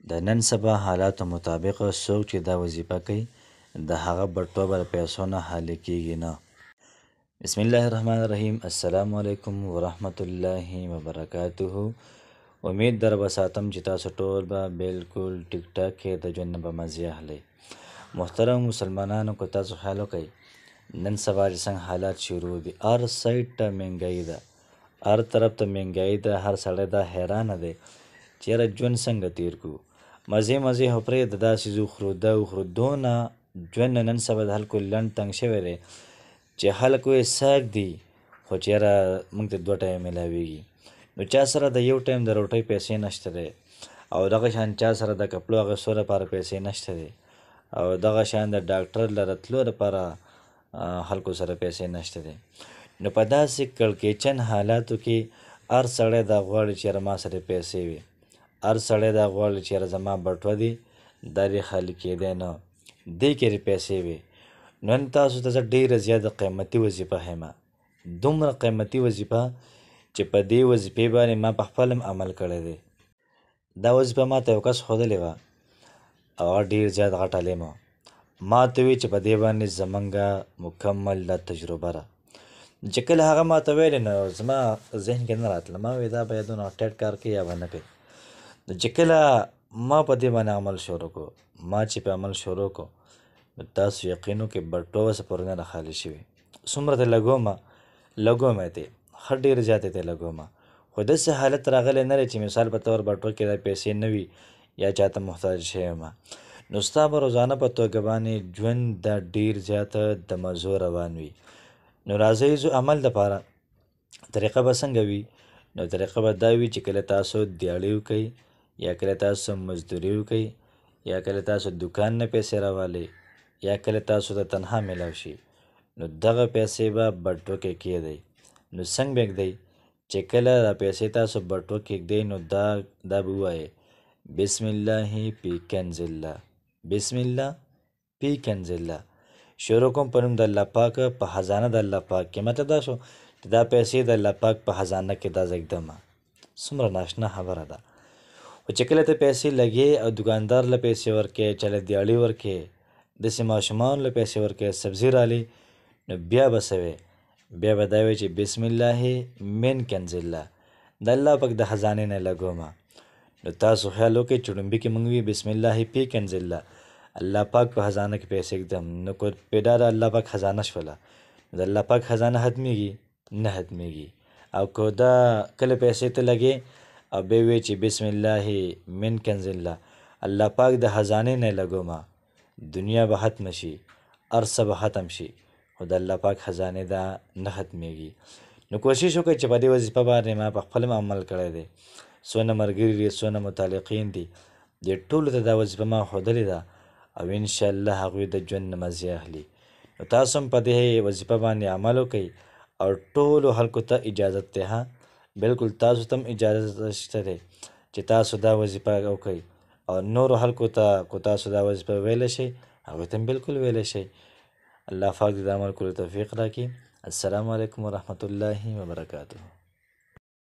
د نن سبا حالاتو مطابق څوک چې دا وظیفه کوي د هغه بټوه به د پیسو نه خالي کیږي نه. بسم الله الرحمن الرحیم. السلام علیکم ورحمت الله وبرکاته. امید در بساتم چې تاسو ټول به بالکل ټیک ټاک کې د ژوند نه به مزې اخلئ. محترم مسلمانانو که تاسو خیال وکئ نن سبا چې څنګه حالات شروع دي، هر سایډ ته مهنګایي ده، هر طرف ته مهنګایي ده. هر سړی دا حیرانه دی چې یاره ژوند څنګه تیر کړو. مزې مزې خو پرېږده، داسې ځو خورو دا وخورو. دونه ژوند نن سبا د خلکو لنډ تنګ شوی دی چې خلک وایي ساک دي خو چې یاره موږ ته 2 ټایمه میلاویږي. نو چا سره د یو ټایم د روټۍ پیسې نشته دی، او دغه شان چا سره د کپړو اخیستو لپاره پیسې نشته دی، او دغه شان د ډاکټر لره تلو لپاره خلکو سره پیسې نشته دی. نو په داسې کړکېچن حالاتو کې هر سړی دا غواړي چې یاره ما سره پیسې وي، هر سړی دا غواړي چې یاره زما بټوه دي دا دې خالي کېدی نه، دې کې دې پیسې وي. نن تاسو ته زه ډېره زیاته قیمتي وظیفه ښیم، دومره قیمتي وظیفه چې په دې وظیفې باندې ما په خپل هم عمل کړی دی. دا وظیفه ما ته یو کس ښودلې وه او هغه ډېر زیات غټ عالم و. ما ته وی چې په دې باندې زمونږ مکمل دا تجربه ده. چې کله هغه ما ته ویلې نو زما ذهن کې نه راتله، ما وی دا به یا دونه ټیټ کار کوي یا به نه کوي. نو چې کله ما په دې باندې عمل شروع کړو، ما چې په عمل شروع کړو نو تاسو یقین وکړئ بټوه اوسه پورې نه ده خالي شوې. څومره ته لګوم یې تی ښه ډېر زیات یې تی لګوم، خو داسې حالت راغلی نه دی چې مثال په طور بټوه کې دا پیسې نه وي یا چاته محتاج شوی یم. نو ستا به روزانه په توګه باندې ژوند دا ډېر زیاته د مزو روان وي. نو راځئ ځو عمل دپاره. طریقه به څنګه وي؟ نو طریقه به دا وي چې کله تاسو دیاړي وکئ یا کله تاسو مزدوري وکئ یا کله تاسو دکان نه پیسې راوالئ یا کله تاسو ته تنها میلاو شي، نو دغه پیسې به بټوه کې کېږدئ. نو څنګه به ږدئ چې کله دا پیسې تاسو بټوه کې ږدئ نو دا به ووایئ بسم الله فی کنز الله، بسم الله فی کنز الله. شروع کوم په نوم د الله پاک په خزانه د الله پاک کې. مطلب دا شو چې دا پیسې د الله پاک په خزانه کې دا زه ږدمه. څومره ناشنا خبره ده. خو چې کله ته پیسې لګې او دکاندار له پیسې ورکې، چا له دیاړي ورکې، داسې ماشومانو له پیسې ورکې، سبزي رالې، نو بیا به څه وی؟ بیا به دا وی چې بسم الله من کنز الله، د الله پاک د خزانې نه لګومه. نو تاسو خیال وکړئ چې لومبي کې موږ وي بسم الله فی کنز الله، الله پاک په خزانه کې پیسې ږدم. نو که پیدا د الله پاک خزانه شوله، د الله پاک خزانه ختمیږي؟ نه ختمیږي. او که دا کله پیسې ته لګې او بیا وی چې بسم الله من کنز الله، الله پاک د خزانې نه لګومه، دنیا به ختم شي، هر څه به ختم شي، خو د الله پاک خزانې دا نه ختمیږي. نو کوشش وکړئ چې په دې وظیفه باندې ما په خپل عمل کړی دی. څونه ملګري دي، څونه متعلقین دي، دې ټولو ته دا وظیفه ما ښودلې ده او انشاءالله هغوی د ژوند نه مزې اخلي. نو تاسو هم په دې وظیفه باندې عمل وکئ او ټولو خلکو ته اجازت دی. ها بلکل تاسو ته هم اجازه شته دی چې تاسو دا وظیفه وکئ او نورو خلکو ته کو تاسو دا وظیفه ویلی شئ هغوی ته هم بلکل ویلی شئ. الله پاک دې د عمل کولو توفیق راکړي. السلام علیکم ورحمت الله وبرکاته.